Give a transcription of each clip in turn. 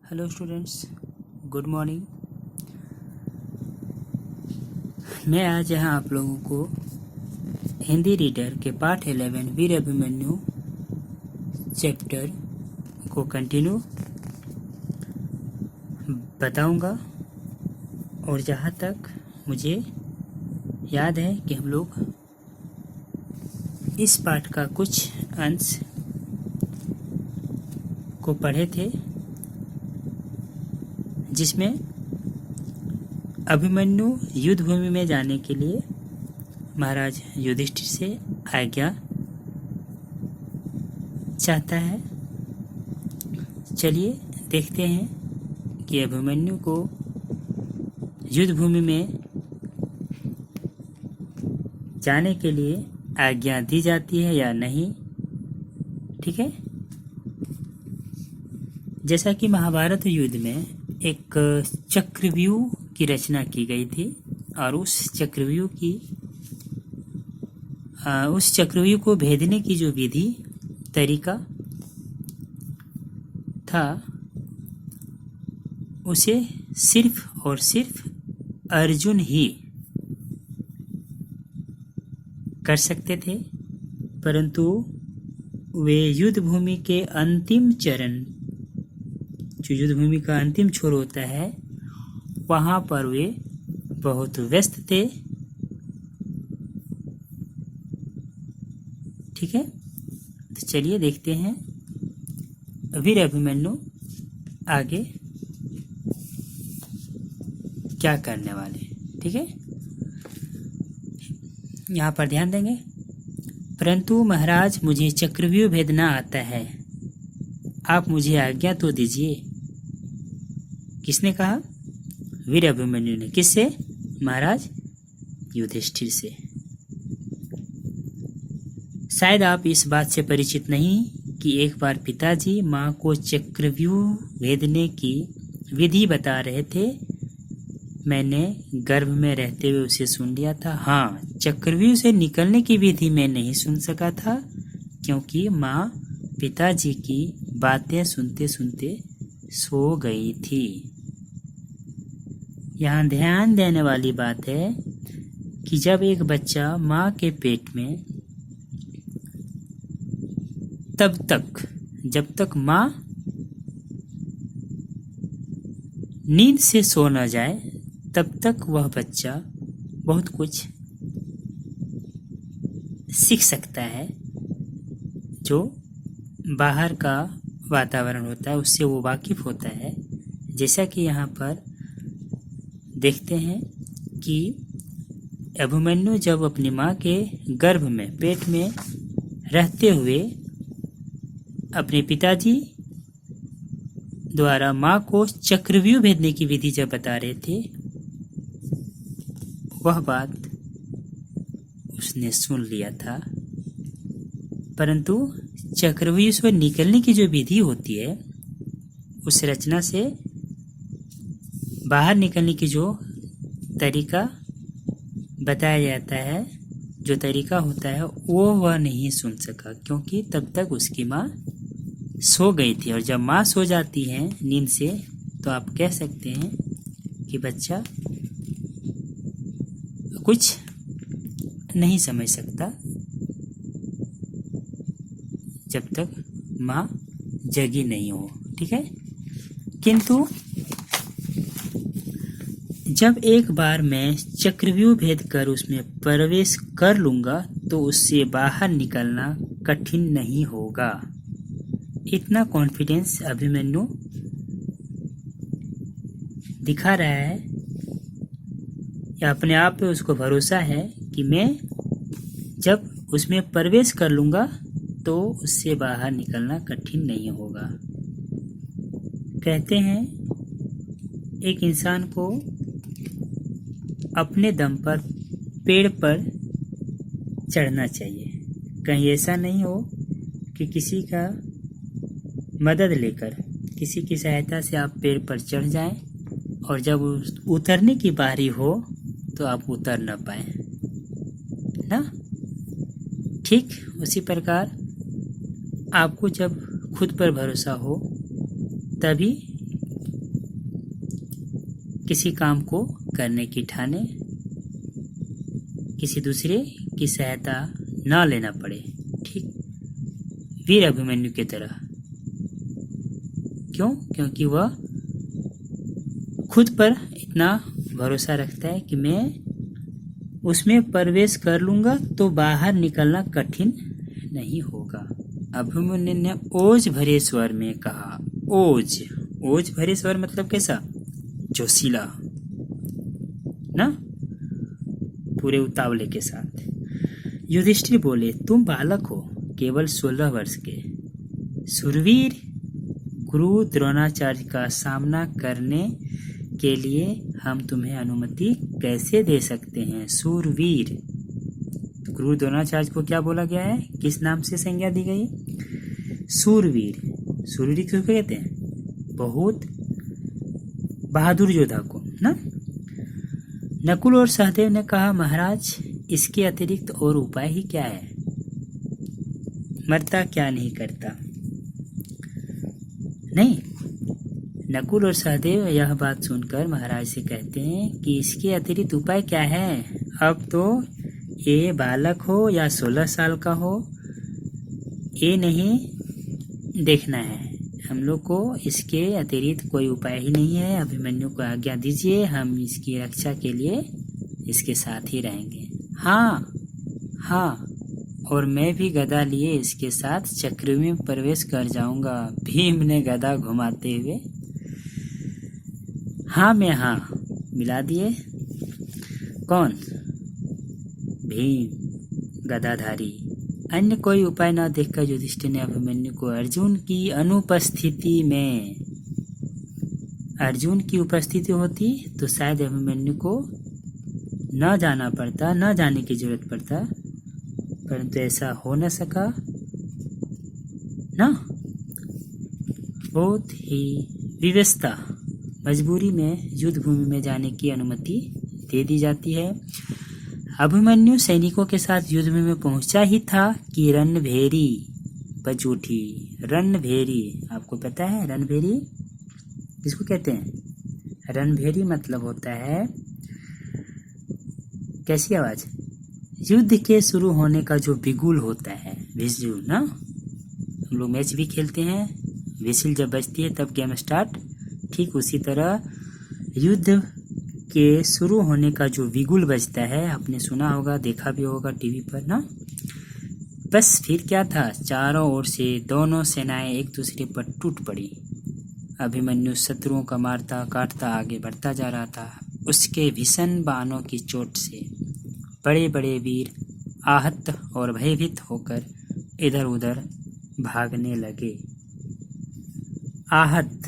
Hello students, good morning. मैं आज यहाँ आप लोगों को हिंदी रीडर के पार्ट 11 वीर अभिमन्यु चैप्टर को कंटिन्यू बताऊंगा। और जहाँ तक मुझे याद है कि हम लोग इस पाठ का कुछ अंश को पढ़े थे, जिसमें अभिमन्यु युद्ध भूमि में जाने के लिए महाराज युधिष्ठिर से आज्ञा चाहता है। चलिए देखते हैं कि अभिमन्यु को युद्ध भूमि में जाने के लिए आज्ञा दी जाती है या नहीं। ठीक है, जैसा कि महाभारत युद्ध में एक चक्रव्यूह की रचना की गई थी और उस चक्रव्यूह को भेदने की जो विधि तरीका था, उसे सिर्फ और सिर्फ अर्जुन ही कर सकते थे। परंतु वे युद्ध भूमि के अंतिम चरण, जो युद्ध भूमि का अंतिम छोर होता है, वहाँ पर वे बहुत व्यस्त थे। ठीक है, तो चलिए देखते हैं वीर अभिमन्यु आगे क्या करने वाले। ठीक है, यहाँ पर ध्यान देंगे। परंतु महाराज, मुझे चक्रव्यूह भेदना आता है, आप मुझे आज्ञा तो दीजिए। किसने कहा? वीर अभिमन्यु ने। किससे? महाराज युधिष्ठिर से। शायद आप इस बात से परिचित नहीं कि एक बार पिताजी माँ को चक्रव्यूह भेदने की विधि बता रहे थे। मैंने गर्भ में रहते हुए उसे सुन लिया था। हाँ, चक्रव्यूह से निकलने की विधि मैं नहीं सुन सका था, क्योंकि माँ पिताजी की बातें सुनते सुनते सो गई थी। यहाँ ध्यान देने वाली बात है कि जब एक बच्चा माँ के पेट में, जब तक माँ नींद से सो न जाए, तब तक वह बच्चा बहुत कुछ सीख सकता है। जो बाहर का वातावरण होता है उससे वो वाकिफ होता है। जैसा कि यहाँ पर देखते हैं कि अभिमन्यु जब अपनी माँ के गर्भ में, पेट में रहते हुए अपने पिताजी द्वारा माँ को चक्रव्यूह भेदने की विधि जब बता रहे थे, वह बात उसने सुन लिया था। परंतु चक्रव्यूह से निकलने की जो विधि होती है, उस रचना से बाहर निकलने की जो तरीका बताया जाता है, जो तरीका होता है, वो वह नहीं सुन सका, क्योंकि तब तक उसकी माँ सो गई थी। और जब माँ सो जाती है नींद से, तो आप कह सकते हैं कि बच्चा कुछ नहीं समझ सकता जब तक माँ जगी नहीं हो। ठीक है, किंतु जब एक बार मैं चक्रव्यूह भेद कर उसमें प्रवेश कर लूंगा, तो उससे बाहर निकलना कठिन नहीं होगा। इतना कॉन्फिडेंस अभिमन्यु दिखा रहा है, या अपने आप पे उसको भरोसा है कि मैं जब उसमें प्रवेश कर लूंगा तो उससे बाहर निकलना कठिन नहीं होगा। कहते हैं एक इंसान को अपने दम पर पेड़ पर चढ़ना चाहिए। कहीं ऐसा नहीं हो कि किसी का मदद लेकर, किसी की सहायता से आप पेड़ पर चढ़ जाएं और जब उतरने की बारी हो तो आप उतर न पाए ना। ठीक उसी प्रकार आपको जब खुद पर भरोसा हो, तभी किसी काम को करने की ठाने, किसी दूसरे की सहायता न लेना पड़े, ठीक, वीर अभिमन्यु की तरह। क्यों? क्योंकि वह खुद पर इतना भरोसा रखता है कि मैं उसमें प्रवेश कर लूंगा तो बाहर निकलना कठिन नहीं होगा। अभिमन्यु ने ओज भरे स्वर में कहा। ओज भरे स्वर मतलब कैसा? जोशीला ना, पूरे उतावले के साथ। युधिष्ठिर बोले, तुम बालक हो, केवल 16 वर्ष के। शूरवीर गुरु द्रोणाचार्य का सामना करने के लिए हम तुम्हें अनुमति कैसे दे सकते हैं? शूरवीर, गुरु द्रोणाचार्य को क्या बोला गया है? किस नाम से संज्ञा दी गई? शूरवीर। शूरवीर किसको कहते हैं? बहुत बहादुर योद्धा को ना। नकुल और सहदेव ने कहा, महाराज, इसके अतिरिक्त और उपाय ही क्या है? मरता क्या नहीं करता। नहीं, नकुल और सहदेव यह बात सुनकर महाराज से कहते हैं कि इसके अतिरिक्त उपाय क्या है? अब तो ये बालक हो या 16 साल का हो, ये नहीं देखना है हम लोग को। इसके अतिरिक्त कोई उपाय ही नहीं है। अभिमन्यु को आज्ञा दीजिए, हम इसकी रक्षा के लिए इसके साथ ही रहेंगे। हाँ, और मैं भी गदा लिए इसके साथ चक्रव्यूह में प्रवेश कर जाऊंगा। भीम ने गदा घुमाते हुए हाँ में हाँ मिला दिए। कौन? भीम गदाधारी। अन्य कोई उपाय न देखकर युधिष्ठिर ने अभिमन्यु को अर्जुन की अनुपस्थिति में, अर्जुन की उपस्थिति होती तो शायद अभिमन्यु को न जाना पड़ता, न जाने की जरूरत पड़ता, परंतु ऐसा हो न सका ना। बहुत ही विवशता, मजबूरी में युद्ध भूमि में जाने की अनुमति दे दी जाती है। अभिमन्यु सैनिकों के साथ युद्ध में पहुंचा ही था कि रणभेरी बज उठी। रणभेरी, आपको पता है रणभेरी किसको कहते हैं? रणभेरी मतलब होता है कैसी आवाज? युद्ध के शुरू होने का जो बिगुल होता है, विजिल ना। हम लोग मैच भी खेलते हैं, विजिल जब बजती है तब गेम स्टार्ट। ठीक उसी तरह युद्ध के शुरू होने का जो बिगुल बजता है, आपने सुना होगा, देखा भी होगा टीवी पर ना। बस फिर क्या था, चारों ओर से दोनों सेनाएं एक दूसरे पर टूट पड़ी। अभिमन्यु शत्रुओं का मारता काटता आगे बढ़ता जा रहा था। उसके भीषण बाणों की चोट से बड़े बड़े वीर आहत और भयभीत होकर इधर उधर भागने लगे। आहत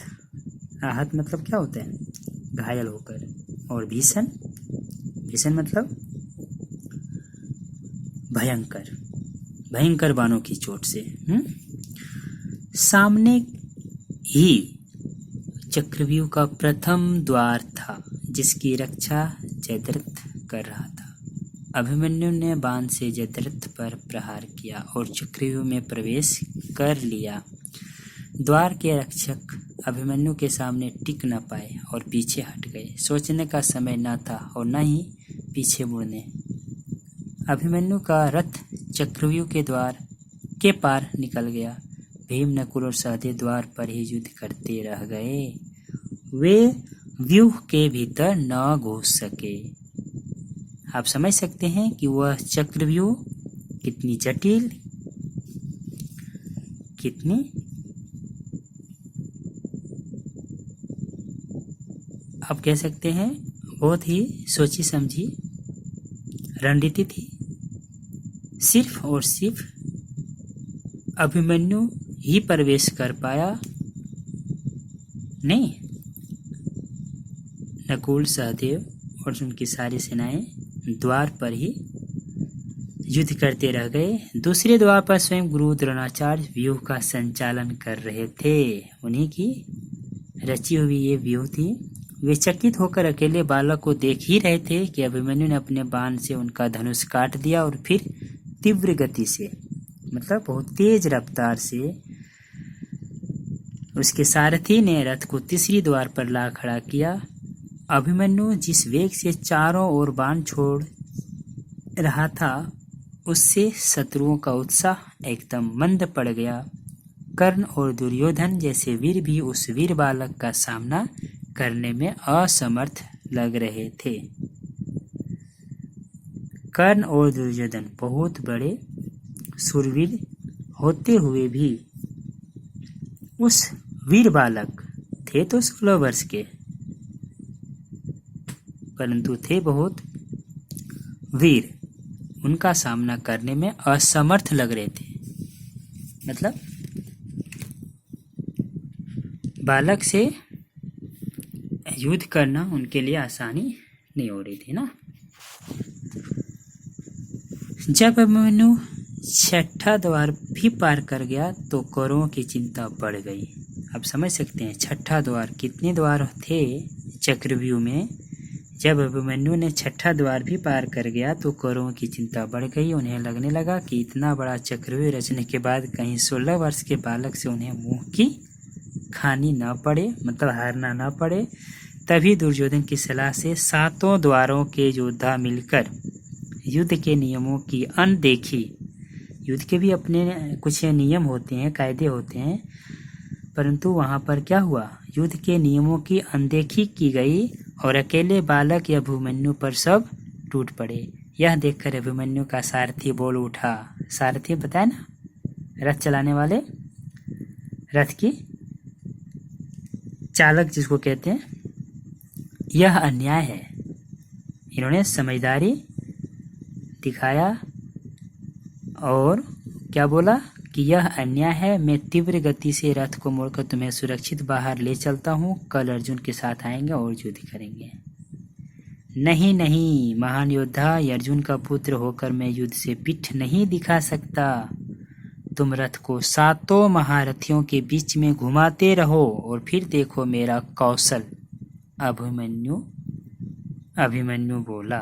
मतलब क्या होता है? घायल होकर। और भीषण मतलब भयंकर बाणों की चोट से। सामने ही चक्रव्यूह का प्रथम द्वार था जिसकी रक्षा जयद्रथ कर रहा था। अभिमन्यु ने बाण से जयद्रथ पर प्रहार किया और चक्रव्यूह में प्रवेश कर लिया। द्वार के रक्षक अभिमन्यु के सामने टिक न पाए और पीछे हट गए। सोचने का समय न था और न ही पीछे मुड़ने। अभिमन्यु का रथ चक्रव्यूह के द्वार के पार निकल गया। भीम, नकुल और सहदेव द्वार पर ही युद्ध करते रह गए। वे व्यूह के भीतर न घुस सके। आप समझ सकते हैं कि वह चक्रव्यूह कितनी जटिल, कितनी आप कह सकते हैं बहुत ही सोची समझी रणनीति थी। सिर्फ और सिर्फ अभिमन्यु ही प्रवेश कर पाया नहीं, नकुल, सहदेव और उनकी सारी सेनाएं द्वार पर ही युद्ध करते रह गए। दूसरे द्वार पर स्वयं गुरु द्रोणाचार्य व्यूह का संचालन कर रहे थे। उन्हीं की रची हुई ये व्यूह थी। वे चकित होकर अकेले बालक को देख ही रहे थे कि अभिमन्यु ने अपने बाण से उनका धनुष काट दिया और फिर तीव्र गति से, मतलब बहुत तेज रफ्तार से, उसके सारथी ने रथ को तीसरी द्वार पर ला खड़ा किया अभिमन्यु जिस वेग से चारों ओर बाण छोड़ रहा था उससे शत्रुओं का उत्साह एकदम मंद पड़ गया। कर्ण और दुर्योधन जैसे वीर भी उस वीर बालक का सामना करने में असमर्थ लग रहे थे। कर्ण और दुर्योधन बहुत बड़े शूरवीर होते हुए भी उस वीर बालक थे तो 16 वर्ष के, परंतु थे बहुत वीर, उनका सामना करने में असमर्थ लग रहे थे। मतलब बालक से युद्ध करना उनके लिए आसानी नहीं हो रही थी ना। जब अभिमन्यु छठा द्वार भी पार कर गया तो कौरवों की चिंता बढ़ गई। आप समझ सकते हैं छठा द्वार, कितने द्वार थे चक्रव्यूह में। जब अभिमन्यु ने छठा द्वार भी पार कर गया तो कौरवों की चिंता बढ़ गई। उन्हें लगने लगा कि इतना बड़ा चक्रव्यूह रचने के बाद कहीं 16 वर्ष के बालक से उन्हें मुंह की खानी न पड़े, मतलब हारना न पड़े। तभी दुर्योधन की सलाह से 7 द्वारों के योद्धा मिलकर युद्ध के नियमों की अनदेखी, युद्ध के भी अपने कुछ नियम होते हैं, कायदे होते हैं, परंतु वहाँ पर क्या हुआ, युद्ध के नियमों की अनदेखी की गई और अकेले बालक या अभिमन्यु पर सब टूट पड़े। यह देखकर अभिमन्यु का सारथी बोल उठा। सारथी पता है ना, रथ चलाने वाले, रथ की चालक जिसको कहते हैं। यह अन्याय है। इन्होंने समझदारी दिखाया और क्या बोला कि यह अन्याय है। मैं तीव्र गति से रथ को मोड़कर तुम्हें सुरक्षित बाहर ले चलता हूँ। कल अर्जुन के साथ आएंगे और युद्ध करेंगे। नहीं नहीं, महान योद्धा, अर्जुन का पुत्र होकर मैं युद्ध से पीठ नहीं दिखा सकता। तुम रथ को 7 महारथियों के बीच में घुमाते रहो और फिर देखो मेरा कौशल। अभिमन्यु बोला,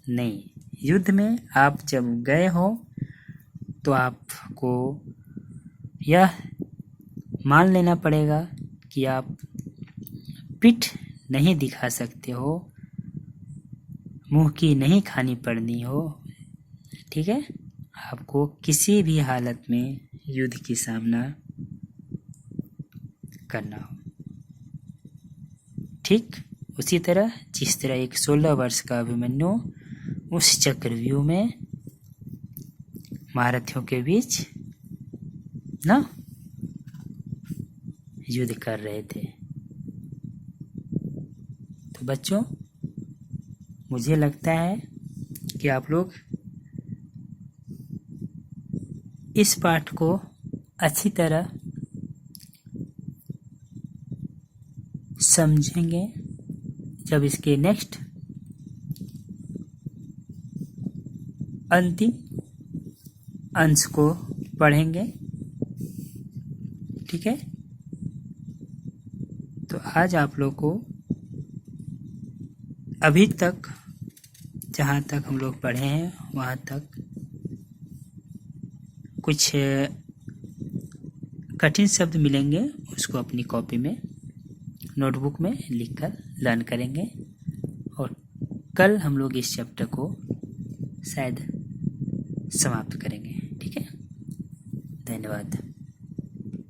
नहीं, युद्ध में आप जब गए हो तो आपको यह मान लेना पड़ेगा कि आप पीठ नहीं दिखा सकते हो, मुंह की नहीं खानी पड़नी हो, ठीक है। आपको किसी भी हालत में युद्ध की सामना करना हो। ठीक उसी तरह जिस तरह एक 16 वर्ष का अभिमन्यु उस चक्रव्यूह में महारथियों के बीच ना युद्ध कर रहे थे। तो बच्चों, मुझे लगता है कि आप लोग इस पाठ को अच्छी तरह समझेंगे जब इसके नेक्स्ट अंतिम अंश को पढ़ेंगे, ठीक है। तो आज आप लोग को अभी तक जहाँ तक हम लोग पढ़े हैं वहाँ तक कुछ कठिन शब्द मिलेंगे, उसको अपनी कॉपी में नोटबुक में लिखकर लर्न करेंगे और कल हम लोग इस चैप्टर को शायद समाप्त करेंगे, ठीक है। धन्यवाद।